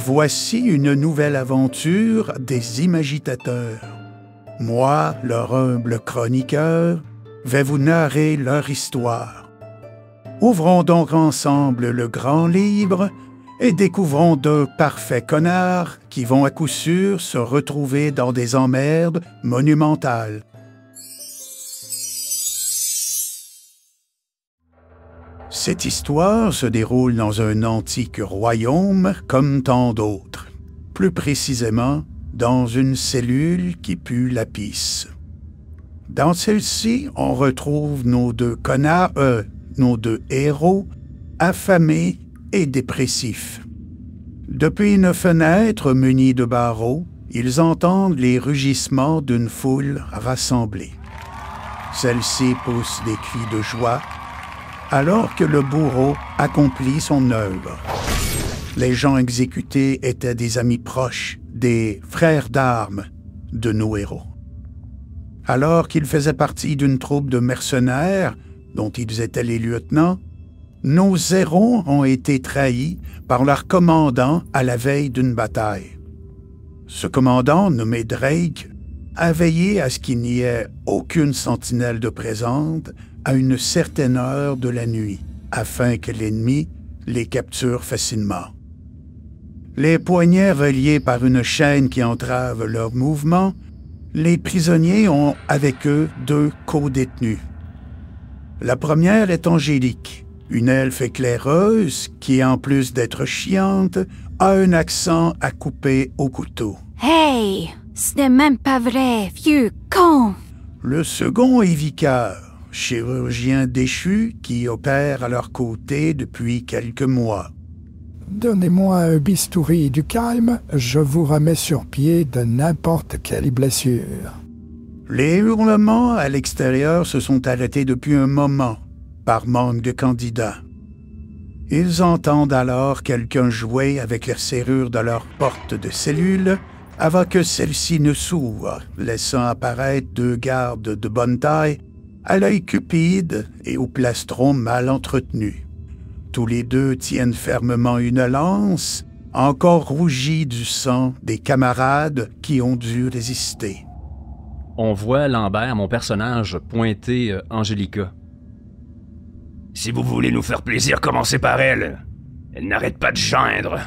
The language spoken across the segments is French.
Voici une nouvelle aventure des imagitateurs. Moi, leur humble chroniqueur, vais vous narrer leur histoire. Ouvrons donc ensemble le grand livre et découvrons deux parfaits connards qui vont à coup sûr se retrouver dans des emmerdes monumentales. Cette histoire se déroule dans un antique royaume comme tant d'autres. Plus précisément, dans une cellule qui pue la pisse. Dans celle-ci, on retrouve nos deux héros, affamés et dépressifs. Depuis une fenêtre munie de barreaux, ils entendent les rugissements d'une foule rassemblée. Celle-ci pousse des cris de joie, alors que le bourreau accomplit son œuvre. Les gens exécutés étaient des amis proches, des frères d'armes de nos héros. Alors qu'ils faisaient partie d'une troupe de mercenaires, dont ils étaient les lieutenants, nos héros ont été trahis par leur commandant à la veille d'une bataille. Ce commandant, nommé Drake, a veillé à ce qu'il n'y ait aucune sentinelle de présente à une certaine heure de la nuit, afin que l'ennemi les capture facilement. Les poignets reliés par une chaîne qui entrave leur mouvement, les prisonniers ont avec eux deux co-détenus. La première est Angélique, une elfe éclaireuse qui, en plus d'être chiante, a un accent à couper au couteau. « Hey! Ce n'est même pas vrai, vieux con! » Le second est Vicaire, chirurgien déchu qui opère à leur côté depuis quelques mois. « Donnez-moi un bistouri du calme, je vous remets sur pied de n'importe quelle blessure. » Les hurlements à l'extérieur se sont arrêtés depuis un moment, par manque de candidats. Ils entendent alors quelqu'un jouer avec la serrure de leur porte de cellule avant que celle-ci ne s'ouvre, laissant apparaître deux gardes de bonne taille, à l'œil cupide et au plastron mal entretenu. Tous les deux tiennent fermement une lance, encore rougie du sang des camarades qui ont dû résister. On voit Lambert, mon personnage, pointer Angelica. « Si vous voulez nous faire plaisir, commencez par elle. Elle n'arrête pas de geindre. »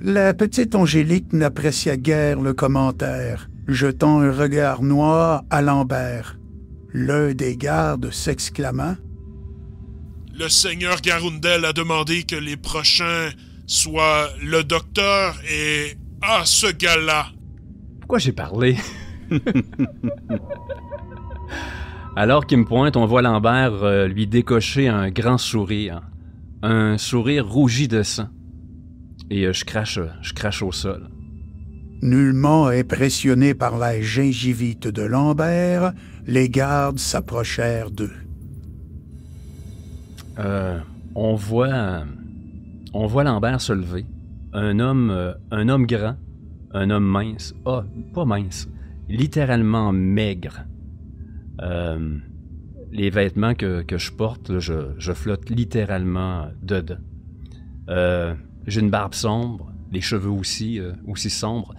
La petite Angélique n'apprécia guère le commentaire, jetant un regard noir à Lambert. L'un des gardes s'exclama: « Le seigneur Garundel a demandé que les prochains soient le docteur et... Ah, ce gars-là! » Pourquoi j'ai parlé? Alors qu'il me pointe, on voit Lambert lui décocher un grand sourire. Un sourire rougi de sang. Et je crache au sol. Nullement impressionnés par la gingivite de Lambert, les gardes s'approchèrent d'eux. On voit Lambert se lever. Un homme grand, un homme mince. Ah, pas mince, littéralement maigre. Les vêtements que je porte, je flotte littéralement dedans. J'ai une barbe sombre, les cheveux aussi sombres,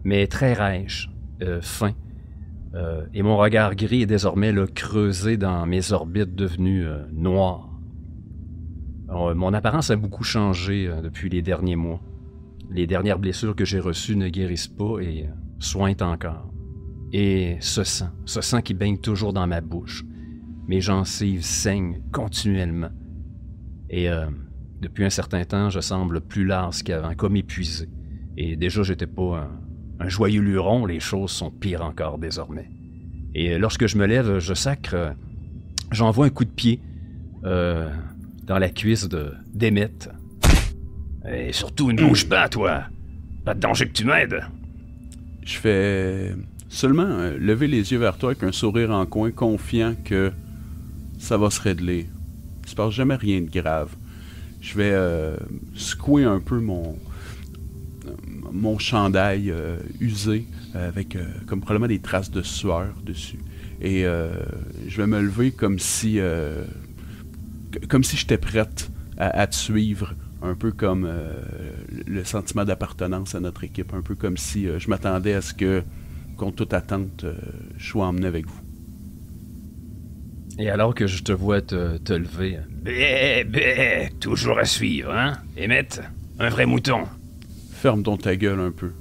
mais très rêches, fins. Et mon regard gris est désormais creusé dans mes orbites devenues noires. Alors, mon apparence a beaucoup changé depuis les derniers mois. Les dernières blessures que j'ai reçues ne guérissent pas et soignent encore. Et ce sang qui baigne toujours dans ma bouche. Mes gencives saignent continuellement. Et depuis un certain temps, je semble plus lasse qu'avant, comme épuisé. Et déjà, j'étais pas un joyeux luron, les choses sont pires encore désormais. Et lorsque je me lève, je sacre, j'envoie un coup de pied dans la cuisse d'Emmett. Et surtout, ne bouge pas, toi. Pas de danger que tu m'aides. Je fais seulement lever les yeux vers toi avec un sourire en coin, confiant que ça va se régler. Il se passe jamais rien de grave. Je vais secouer un peu mon chandail usé avec comme probablement des traces de sueur dessus. Et je vais me lever comme si j'étais prête à te suivre Un peu comme le sentiment d'appartenance à notre équipe. Un peu comme si je m'attendais à ce que, contre toute attente, je sois emmené avec vous. Et alors que je te vois te lever... Bé, bé, toujours à suivre, hein? Emmett, un vrai mouton. Ferme donc ta gueule un peu.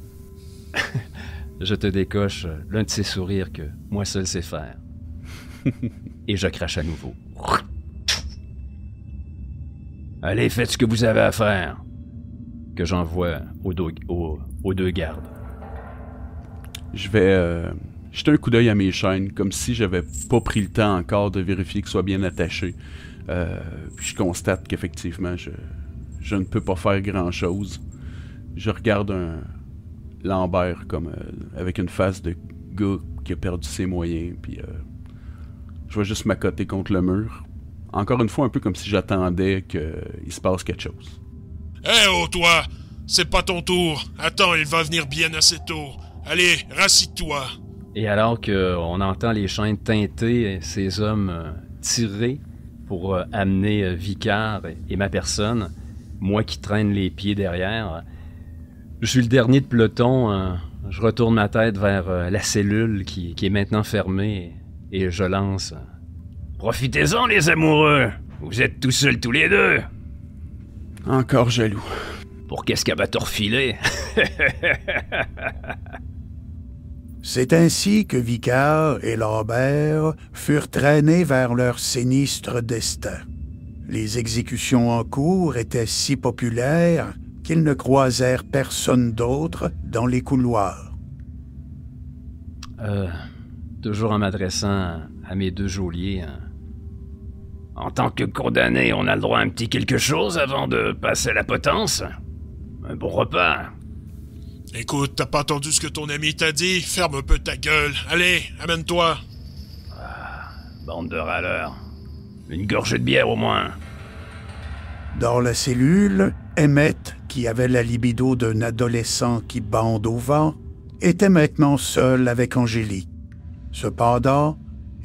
Je te décoche l'un de ces sourires que moi seul sais faire. Et je crache à nouveau. Allez, faites ce que vous avez à faire. Que j'envoie aux deux gardes. Je vais jeter un coup d'œil à mes chaînes, comme si j'avais pas pris le temps encore de vérifier qu'elles soient bien attachées. Puis je constate qu'effectivement, je ne peux pas faire grand-chose. Je regarde Lambert comme avec une face de gars qui a perdu ses moyens, puis je vais juste m'accoter contre le mur. Encore une fois, un peu comme si j'attendais qu'il se passe quelque chose. Hé, oh toi! C'est pas ton tour. Attends, il va venir bien assez tôt. Allez, rassis-toi. Et alors qu'on entend les chaînes teinter, ces hommes tirer pour amener Vicar et ma personne, moi qui traîne les pieds derrière, je suis le dernier de peloton. Je retourne ma tête vers la cellule qui est maintenant fermée et je lance... Profitez-en, les amoureux. Vous êtes tout seuls tous les deux. Encore jaloux. Pour qu'est-ce qu'elle va te refiler? C'est ainsi que Vicar et Lambert furent traînés vers leur sinistre destin. Les exécutions en cours étaient si populaires qu'ils ne croisèrent personne d'autre dans les couloirs. Toujours en m'adressant à mes deux geôliers. En tant que condamné, on a le droit à un petit quelque chose avant de passer à la potence. Un bon repas. Écoute, t'as pas entendu ce que ton ami t'a dit? Ferme un peu ta gueule. Allez, amène-toi. Bande de râleurs. Une gorgée de bière au moins. Dans la cellule, Emmett, qui avait la libido d'un adolescent qui bande au vent, était maintenant seul avec Angélique. Cependant,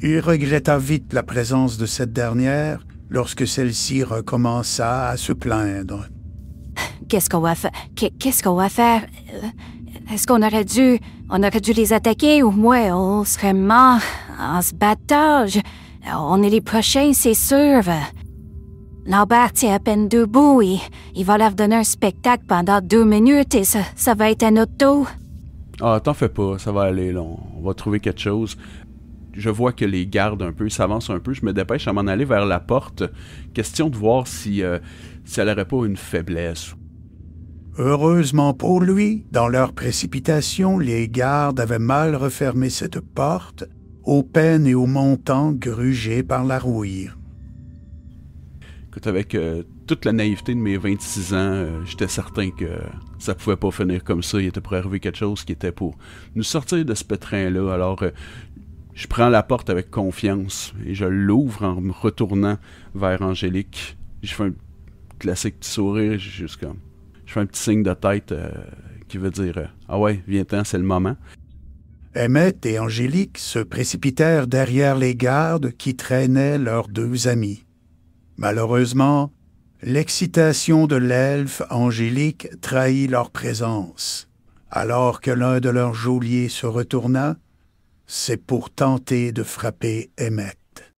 il regretta vite la présence de cette dernière lorsque celle-ci recommença à se plaindre. Qu'est-ce qu'on va faire? Qu'est-ce qu'on va faire? Est-ce qu'on aurait dû les attaquer ou moi, on serait mort en se battant? On est les prochains, c'est sûr. Lambert tient à peine debout et il va leur donner un spectacle pendant 2 minutes et ça va être à notre tour. Ah, t'en fais pas, ça va aller, là. On va trouver quelque chose. Je vois que les gardes un peu s'avancent un peu. Je me dépêche à m'en aller vers la porte. Question de voir si elle n'aurait pas une faiblesse. Heureusement pour lui, dans leur précipitation, les gardes avaient mal refermé cette porte, aux peines et aux montants grugés par la rouille. Écoute, avec toute la naïveté de mes 26 ans, j'étais certain que ça pouvait pas finir comme ça. Il était pour arriver quelque chose qui était pour nous sortir de ce pétrin-là. Alors, je prends la porte avec confiance et je l'ouvre en me retournant vers Angélique. Je fais un classique petit sourire, je fais un petit signe de tête qui veut dire « Ah ouais, viens-t'en, c'est le moment ». Emmett et Angélique se précipitèrent derrière les gardes qui traînaient leurs 2 amis. Malheureusement, l'excitation de l'elfe Angélique trahit leur présence. Alors que l'un de leurs geôliers se retourna, c'est pour tenter de frapper Emmett.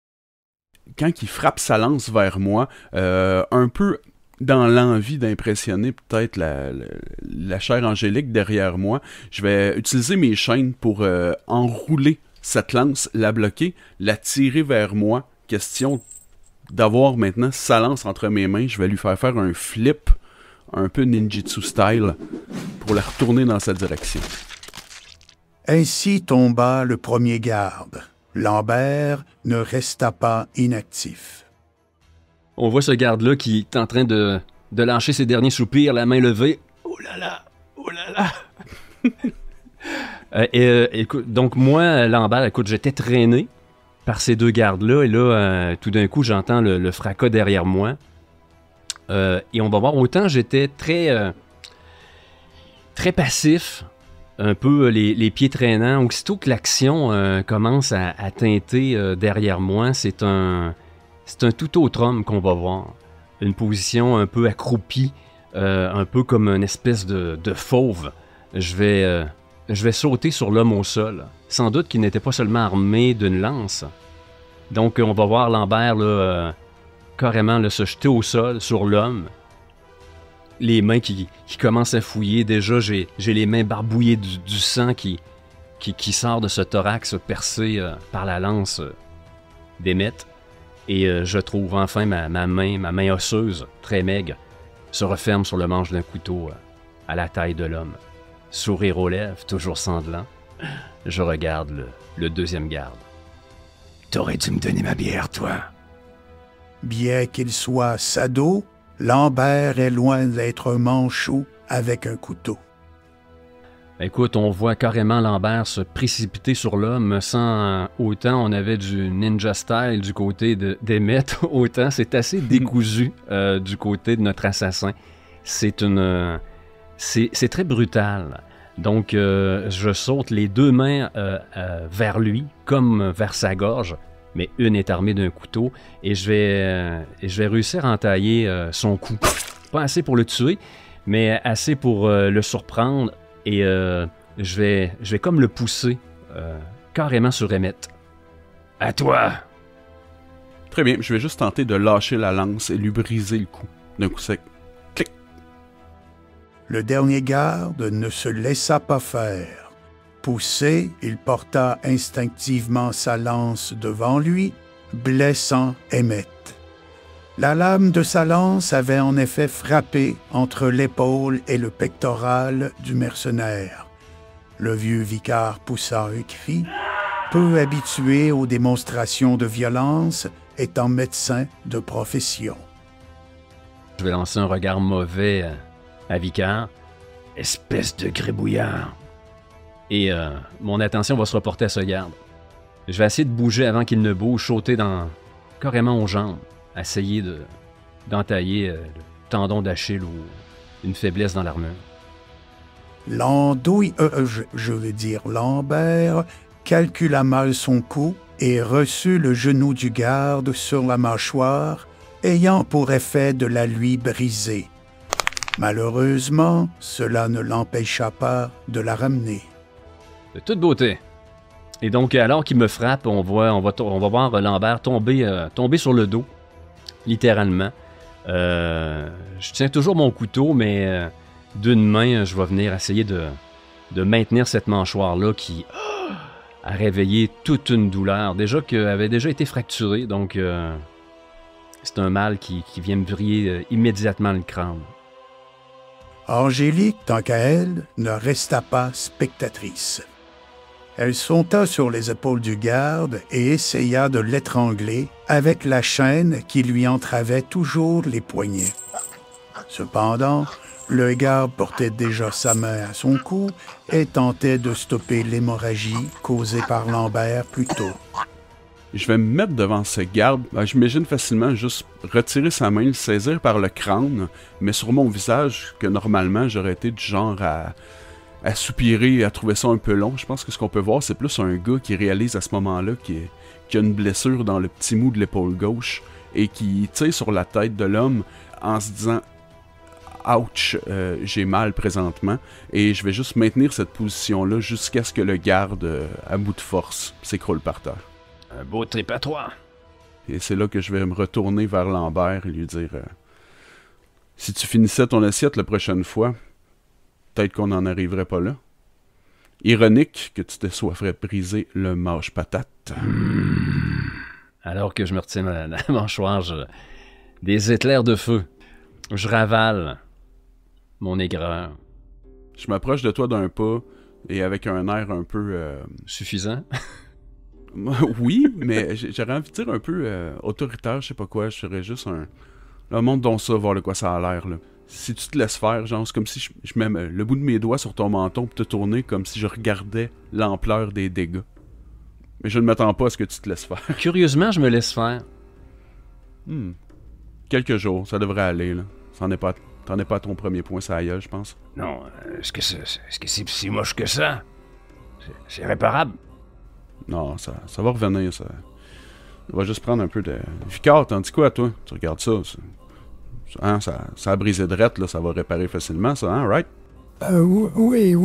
Quand il frappe sa lance vers moi, un peu dans l'envie d'impressionner peut-être la chère Angélique derrière moi, je vais utiliser mes chaînes pour enrouler cette lance, la bloquer, la tirer vers moi. Question d'avoir maintenant sa lance entre mes mains. Je vais lui faire un flip, un peu ninjutsu style, pour la retourner dans sa direction. Ainsi tomba le premier garde. Lambert ne resta pas inactif. On voit ce garde-là qui est en train de lâcher ses derniers soupirs, la main levée. Oh là là! Oh là là! Écoute, donc moi, Lambert, écoute, j'étais traîné par ces 2 gardes-là, et là, tout d'un coup, j'entends le fracas derrière moi. Et on va voir, autant j'étais très passif, un peu les pieds traînants. Aussitôt que l'action commence à teinter derrière moi, c'est un tout autre homme qu'on va voir. Une position un peu accroupie, un peu comme une espèce de fauve. Je vais sauter sur l'homme au sol. Sans doute qu'il n'était pas seulement armé d'une lance. Donc, on va voir Lambert là, carrément là, se jeter au sol sur l'homme. Les mains qui commencent à fouiller. Déjà, j'ai les mains barbouillées du sang qui sort de ce thorax percé par la lance d'Emmett. Et je trouve enfin ma main osseuse, très maigre, se referme sur le manche d'un couteau à la taille de l'homme. Sourire aux lèvres, toujours sanglant, je regarde le deuxième garde. T'aurais dû me donner ma bière, toi. Bien qu'il soit sado, Lambert est loin d'être un manchot avec un couteau. Écoute, on voit carrément Lambert se précipiter sur l'homme sans autant on avait du ninja style du côté d'Emmett, autant c'est assez décousu du côté de notre assassin. C'est très brutal. Donc, je saute les deux mains vers lui, comme vers sa gorge, mais une est armée d'un couteau, et je vais réussir à entailler son cou. Pas assez pour le tuer, mais assez pour le surprendre, et je vais comme le pousser carrément sur Emmett. À toi! Très bien, je vais juste tenter de lâcher la lance et lui briser le cou d'un coup sec. Clic! Le dernier garde ne se laissa pas faire. Poussé, il porta instinctivement sa lance devant lui, blessant Emmett. La lame de sa lance avait en effet frappé entre l'épaule et le pectoral du mercenaire. Le vieux vicard poussa un cri, peu habitué aux démonstrations de violence, étant médecin de profession. Je vais lancer un regard mauvais à Vicard. Espèce de grébouillard. Et mon attention va se reporter à ce garde. Je vais essayer de bouger avant qu'il ne bouge, sauter carrément aux jambes, essayer d'entailler le tendon d'Achille ou une faiblesse dans l'armure. Lambert calcula mal son coup et reçut le genou du garde sur la mâchoire, ayant pour effet de la lui briser. Malheureusement, cela ne l'empêcha pas de la ramener. De toute beauté. Et donc, alors qu'il me frappe, on va voir Lambert tomber sur le dos, littéralement. Je tiens toujours mon couteau, mais d'une main, je vais venir essayer de maintenir cette mâchoire-là qui a réveillé toute une douleur. Déjà qu'elle avait déjà été fracturée, donc c'est un mal qui vient me briller immédiatement le crâne. Angélique, tant qu'à elle, ne resta pas spectatrice. Elle sauta sur les épaules du garde et essaya de l'étrangler avec la chaîne qui lui entravait toujours les poignets. Cependant, le garde portait déjà sa main à son cou et tentait de stopper l'hémorragie causée par Lambert plus tôt. Je vais me mettre devant ce garde. J'imagine facilement juste retirer sa main, le saisir par le crâne, mais sur mon visage, que normalement j'aurais été du genre à soupirer, à trouver ça un peu long. Je pense que ce qu'on peut voir, c'est plus un gars qui réalise à ce moment-là qu'il a une blessure dans le petit mou de l'épaule gauche et qui tire sur la tête de l'homme en se disant « Ouch, j'ai mal présentement » et je vais juste maintenir cette position-là jusqu'à ce que le garde, à bout de force, s'écroule par terre. Un beau trip à toi. Et c'est là que je vais me retourner vers Lambert et lui dire si tu finissais ton assiette la prochaine fois, peut-être qu'on n'en arriverait pas là. Ironique que tu te sois fait briser le mâche-patate. Alors que je me retiens la mâchoire, des éclairs de feu. Je ravale mon aigreur. Je m'approche de toi d'un pas et avec un air un peu... Suffisant? Oui, mais j'aurais envie de dire un peu autoritaire, je sais pas quoi. Je serais juste un... Là, montre donc ça, voir de quoi ça a l'air, là. Si tu te laisses faire, genre, c'est comme si je mets le bout de mes doigts sur ton menton pour te tourner comme si je regardais l'ampleur des dégâts. Mais je ne m'attends pas à ce que tu te laisses faire. Curieusement, je me laisse faire. Quelques jours, ça devrait aller, là. T'en es pas à ton premier point, ça aille, je pense. Non, est-ce que c'est si moche que ça? C'est réparable? Non, ça va revenir, ça. On va juste prendre un peu de... Vicard, t'en dis quoi, toi? Tu regardes ça, Hein, ça a brisé de rette, là, ça va réparer facilement, ça, hein, right? Oui,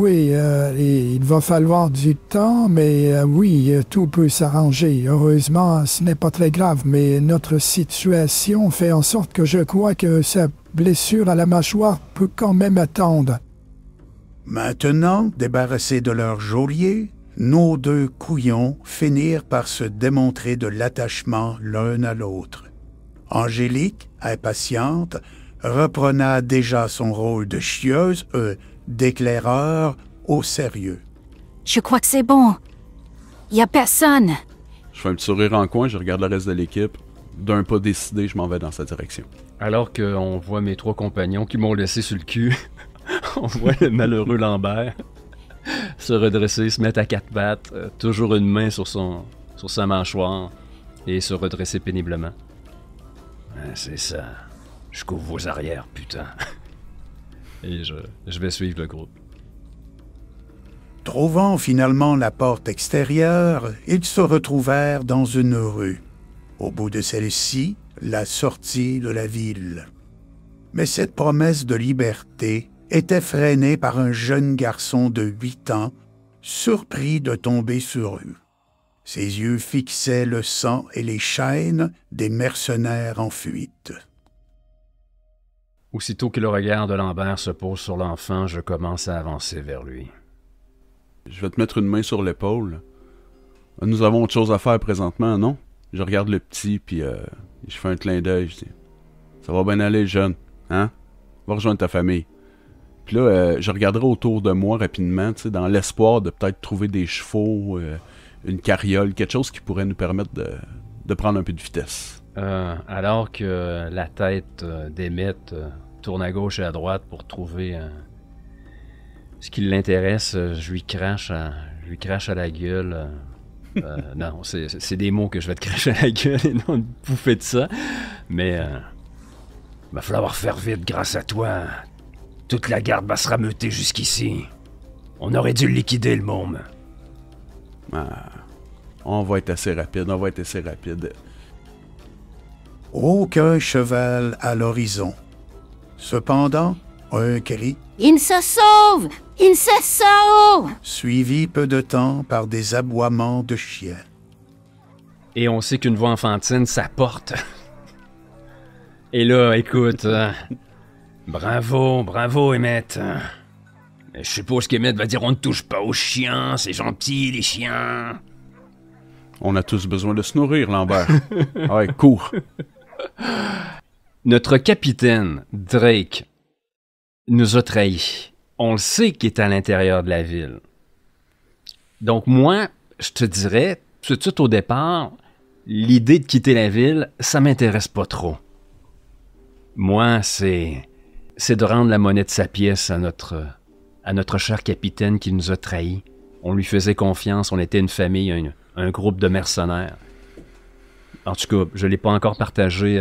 il va falloir du temps, mais oui, tout peut s'arranger. Heureusement, ce n'est pas très grave, mais notre situation fait en sorte que je crois que sa blessure à la mâchoire peut quand même attendre. Maintenant, débarrassés de leur geôlier, nos deux couillons finirent par se démontrer de l'attachement l'un à l'autre. Angélique, impatiente, reprenait déjà son rôle de chieuse, d'éclaireur au sérieux. Je crois que c'est bon. Y a personne. Je fais un petit sourire en coin, je regarde le reste de l'équipe. D'un pas décidé, je m'en vais dans sa direction. Alors qu'on voit mes 3 compagnons qui m'ont laissé sur le cul, on voit le malheureux Lambert se redresser, se mettre à 4 pattes, toujours une main sur sa mâchoire, et se redresser péniblement. C'est ça. Je couvre vos arrières, putain. Et je vais suivre le groupe. Trouvant finalement la porte extérieure, ils se retrouvèrent dans une rue. Au bout de celle-ci, la sortie de la ville. Mais cette promesse de liberté était freinée par un jeune garçon de 8 ans, surpris de tomber sur eux. Ses yeux fixaient le sang et les chaînes des mercenaires en fuite. Aussitôt que le regard de Lambert se pose sur l'enfant, je commence à avancer vers lui. Je vais te mettre une main sur l'épaule. Nous avons autre chose à faire présentement, non? Je regarde le petit, puis je fais un clin d'œil, je dis « Ça va bien aller, jeune, hein? Va rejoindre ta famille. » Puis là, je regarderai autour de moi rapidement, tu sais, dans l'espoir de peut-être trouver des chevaux, une carriole, quelque chose qui pourrait nous permettre de prendre un peu de vitesse. Alors que la tête d'Emmett tourne à gauche et à droite pour trouver ce qui l'intéresse, je lui crache à la gueule. Non, c'est des mots que je vais te cracher à la gueule et non une bouffée de ça. Mais va falloir faire vite grâce à toi. Toute la garde va se rameuter jusqu'ici. On aurait dû le liquider, le môme. On va être assez rapide. Aucun cheval à l'horizon. Cependant, un cri, « Il se sauve! Il se sauve! » suivi peu de temps par des aboiements de chiens. Et on sait qu'une voix enfantine, ça porte. Et là, écoute... Bravo, Emmett. Je suppose qu'Emmett va dire on ne touche pas aux chiens, c'est gentil, les chiens. On a tous besoin de se nourrir, Lambert. Ouais, cours. Notre capitaine, Drake, nous a trahis. On le sait qu'il est à l'intérieur de la ville. Donc moi, je te dirais, tout de suite au départ, l'idée de quitter la ville, ça m'intéresse pas trop. Moi, c'est de rendre la monnaie de sa pièce à notre cher capitaine qui nous a trahis. On lui faisait confiance, on était une famille, un groupe de mercenaires. En tout cas, je ne l'ai pas encore partagé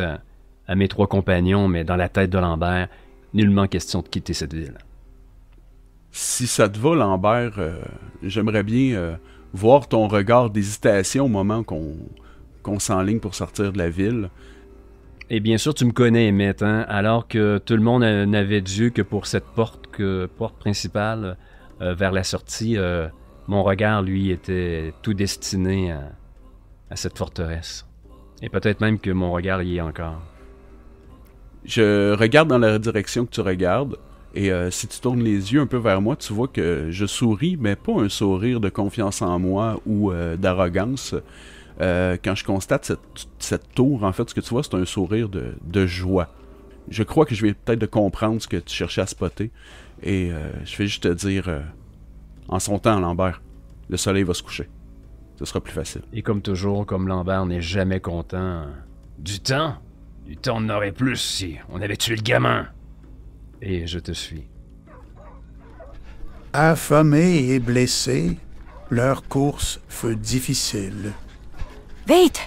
à mes 3 compagnons, mais dans la tête de Lambert, nullement question de quitter cette ville. Si ça te va, Lambert, j'aimerais bien voir ton regard d'hésitation au moment qu'on s'enligne pour sortir de la ville. Et bien sûr, tu me connais, Emmett, hein? Alors que tout le monde n'avait d'yeux que pour cette porte principale vers la sortie, mon regard, lui, était tout destiné à cette forteresse. Et peut-être même que mon regard y est encore. Je regarde dans la direction que tu regardes, et si tu tournes les yeux un peu vers moi, tu vois que je souris, mais pas un sourire de confiance en moi ou d'arrogance. Quand je constate cette tour, en fait, ce que tu vois, c'est un sourire de joie. Je crois que je vais peut-être de comprendre ce que tu cherchais à spotter. Et je vais juste te dire, en son temps, Lambert, le soleil va se coucher. Ce sera plus facile. Et comme toujours, comme Lambert n'est jamais content... Du temps, on en aurait plus si on avait tué le gamin. Et je te suis. Affamés et blessés, leur course fut difficile. Vite!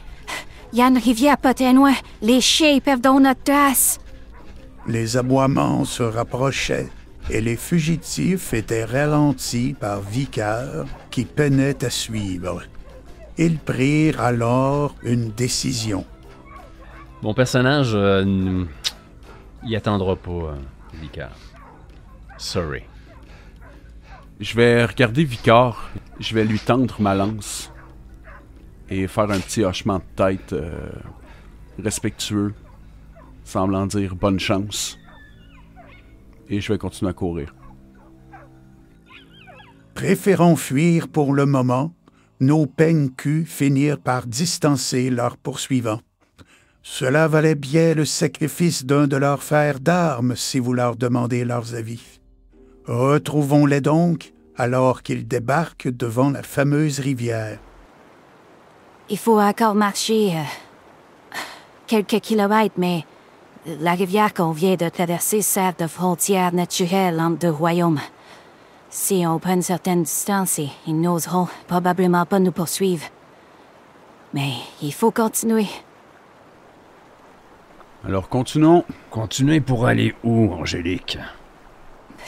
Il y a une rivière pas très loin. Les chiens peuvent dans notre trace. Les aboiements se rapprochaient et les fugitifs étaient ralentis par Vicaire qui peinait à suivre. Ils prirent alors une décision. Mon personnage Il attendra pas, Vicar. Sorry. Je vais regarder Vicar, je vais lui tendre ma lance et faire un petit hochement de tête respectueux, semblant dire bonne chance. Et je vais continuer à courir. Préférant fuir pour le moment, nos peignes-culs finirent par distancer leurs poursuivants. Cela valait bien le sacrifice d'un de leurs fers d'armes si vous leur demandez leurs avis. Retrouvons-les donc alors qu'ils débarquent devant la fameuse rivière. Il faut encore marcher quelques kilomètres, mais la rivière qu'on vient de traverser sert de frontière naturelle entre deux royaumes. Si on prend une certaine distance, ils n'oseront probablement pas nous poursuivre. Mais il faut continuer. Alors continuons. Continuez pour aller où, Angélique?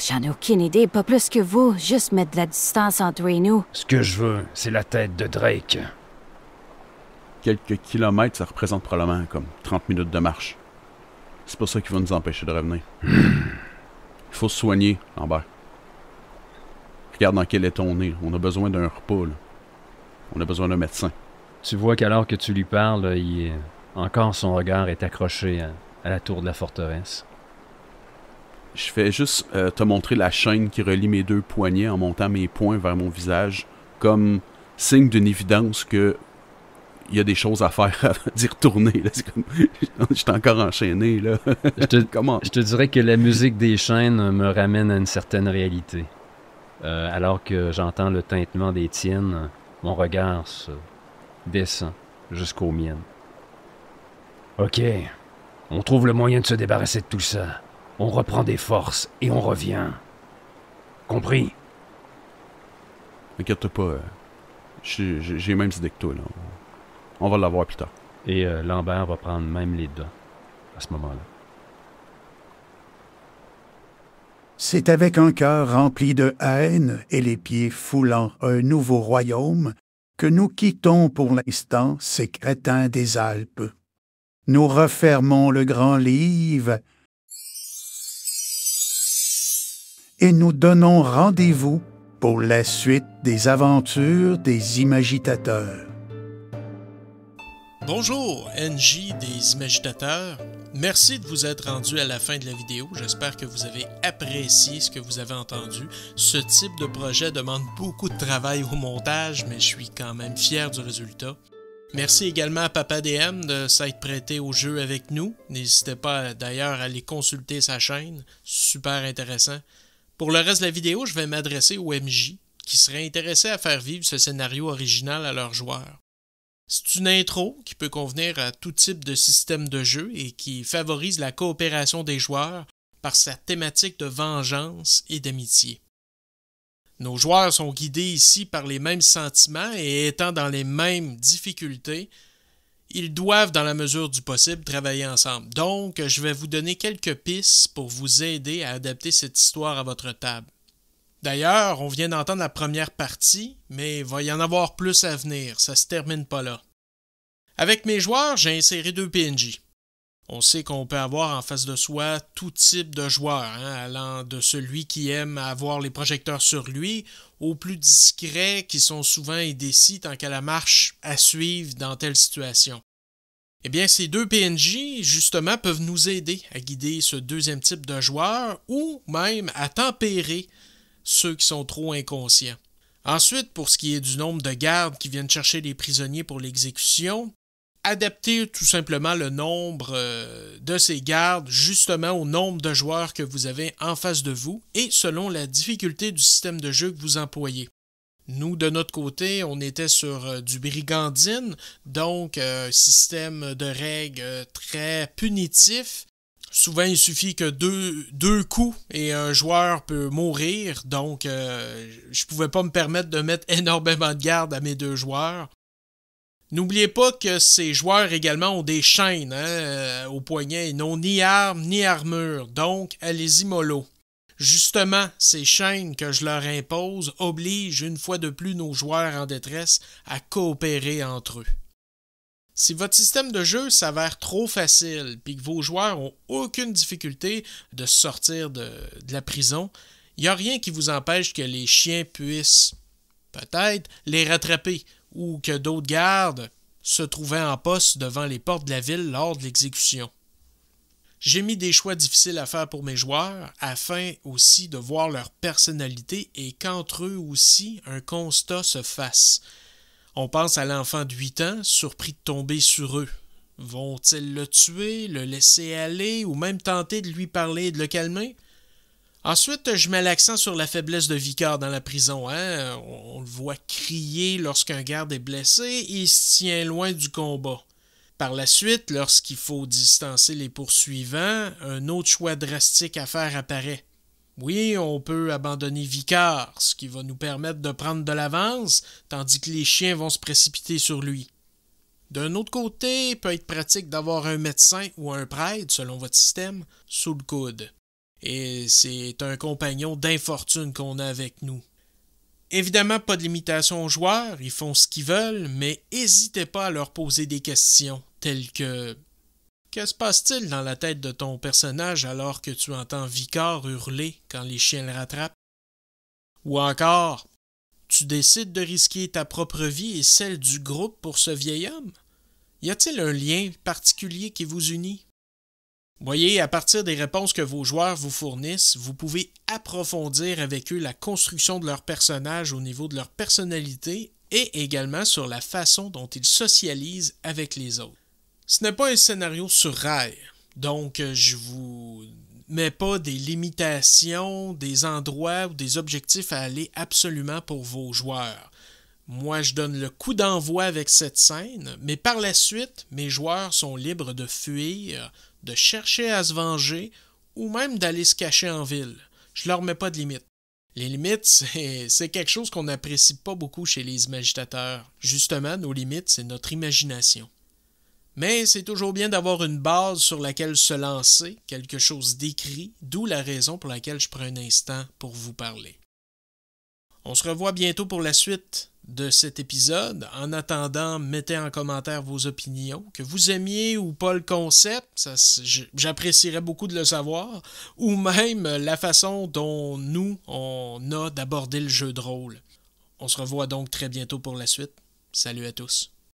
J'en ai aucune idée, pas plus que vous. Juste mettre de la distance entre eux et nous. Ce que je veux, c'est la tête de Drake. Quelques kilomètres, ça représente probablement comme 30 minutes de marche. C'est pas ça qui va nous empêcher de revenir. Il faut se soigner, Lambert. Regarde dans quel état on est. On a besoin d'un repas, là. On a besoin d'un médecin. Tu vois qu'alors que tu lui parles, encore son regard est accroché à la tour de la forteresse. Je fais juste te montrer la chaîne qui relie mes deux poignets en montant mes poings vers mon visage, comme signe d'une évidence que il y a des choses à faire avant d'y retourner. Là. C'est comme... Je suis encore enchaîné. Là. Comment? Je te dirais que la musique des chaînes me ramène à une certaine réalité. Alors que j'entends le tintement des tiennes, mon regard se descend jusqu'aux miennes. Ok, on trouve le moyen de se débarrasser de tout ça. On reprend des forces et on revient. Compris? Inquiète pas, j'ai les mêmes idées que toi. Là. On va l'avoir plus tard. Et Lambert va prendre même les devants à ce moment-là. C'est avec un cœur rempli de haine et les pieds foulant un nouveau royaume que nous quittons pour l'instant ces crétins des Alpes. Nous refermons le grand livre et nous donnons rendez-vous pour la suite des aventures des Imagitateurs. Bonjour, NJ des Imagitateurs. Merci de vous être rendu à la fin de la vidéo. J'espère que vous avez apprécié ce que vous avez entendu. Ce type de projet demande beaucoup de travail au montage, mais je suis quand même fier du résultat. Merci également à Papa DM de s'être prêté au jeu avec nous. N'hésitez pas d'ailleurs à aller consulter sa chaîne, super intéressant. Pour le reste de la vidéo, je vais m'adresser aux MJ qui seraient intéressés à faire vivre ce scénario original à leurs joueurs. C'est une intro qui peut convenir à tout type de système de jeu et qui favorise la coopération des joueurs par sa thématique de vengeance et d'amitié. Nos joueurs sont guidés ici par les mêmes sentiments et étant dans les mêmes difficultés, ils doivent, dans la mesure du possible, travailler ensemble. Donc, je vais vous donner quelques pistes pour vous aider à adapter cette histoire à votre table. D'ailleurs, on vient d'entendre la première partie, mais il va y en avoir plus à venir, ça se termine pas là. Avec mes joueurs, j'ai inséré 2 PNJ. On sait qu'on peut avoir en face de soi tout type de joueur, allant de celui qui aime avoir les projecteurs sur lui, aux plus discrets qui sont souvent indécis tant qu'à la marche à suivre dans telle situation. Eh bien, ces 2 PNJ, justement, peuvent nous aider à guider ce deuxième type de joueur ou même à tempérer ceux qui sont trop inconscients. Ensuite, pour ce qui est du nombre de gardes qui viennent chercher les prisonniers pour l'exécution, adaptez tout simplement le nombre de ces gardes justement au nombre de joueurs que vous avez en face de vous et selon la difficulté du système de jeu que vous employez. Nous, de notre côté, on était sur du brigandine, donc un système de règles très punitif. Souvent, il suffit que deux coups et un joueur peut mourir, donc je pouvais pas me permettre de mettre énormément de garde à mes 2 joueurs. N'oubliez pas que ces joueurs également ont des chaînes au poignet et n'ont ni armes ni armure, donc allez-y mollo. Justement, ces chaînes que je leur impose obligent une fois de plus nos joueurs en détresse à coopérer entre eux. Si votre système de jeu s'avère trop facile puis que vos joueurs n'ont aucune difficulté de sortir de la prison, il n'y a rien qui vous empêche que les chiens puissent peut-être les rattraper ou que d'autres gardes se trouvaient en poste devant les portes de la ville lors de l'exécution. J'ai mis des choix difficiles à faire pour mes joueurs afin aussi de voir leur personnalité et qu'entre eux aussi un constat se fasse. On pense à l'enfant de 8 ans, surpris de tomber sur eux. Vont-ils le tuer, le laisser aller ou même tenter de lui parler et de le calmer? Ensuite, je mets l'accent sur la faiblesse de Vicar dans la prison. On le voit crier lorsqu'un garde est blessé et il se tient loin du combat. Par la suite, lorsqu'il faut distancer les poursuivants, un autre choix drastique à faire apparaît. Oui, on peut abandonner Vicar, ce qui va nous permettre de prendre de l'avance, tandis que les chiens vont se précipiter sur lui. D'un autre côté, il peut être pratique d'avoir un médecin ou un prêtre, selon votre système, sous le coude. Et c'est un compagnon d'infortune qu'on a avec nous. Évidemment, pas de limitation aux joueurs, ils font ce qu'ils veulent, mais n'hésitez pas à leur poser des questions, telles que « Que se passe-t-il dans la tête de ton personnage alors que tu entends Vicar hurler quand les chiens le rattrapent? » Ou encore « Tu décides de risquer ta propre vie et celle du groupe pour ce vieil homme? Y a-t-il un lien particulier qui vous unit? » Voyez, à partir des réponses que vos joueurs vous fournissent, vous pouvez approfondir avec eux la construction de leur personnage au niveau de leur personnalité et également sur la façon dont ils socialisent avec les autres. Ce n'est pas un scénario sur rail, donc je vous mets pas des limitations, des endroits ou des objectifs à aller absolument pour vos joueurs. Moi, je donne le coup d'envoi avec cette scène, mais par la suite, mes joueurs sont libres de fuir, de chercher à se venger ou même d'aller se cacher en ville. Je leur mets pas de limites. Les limites, c'est quelque chose qu'on n'apprécie pas beaucoup chez les imaginateurs. Justement, nos limites, c'est notre imagination. Mais c'est toujours bien d'avoir une base sur laquelle se lancer, quelque chose d'écrit, d'où la raison pour laquelle je prends un instant pour vous parler. On se revoit bientôt pour la suite de cet épisode. En attendant, mettez en commentaire vos opinions, que vous aimiez ou pas le concept, j'apprécierais beaucoup de le savoir, ou même la façon dont nous, on a d'aborder le jeu de rôle. On se revoit donc très bientôt pour la suite. Salut à tous.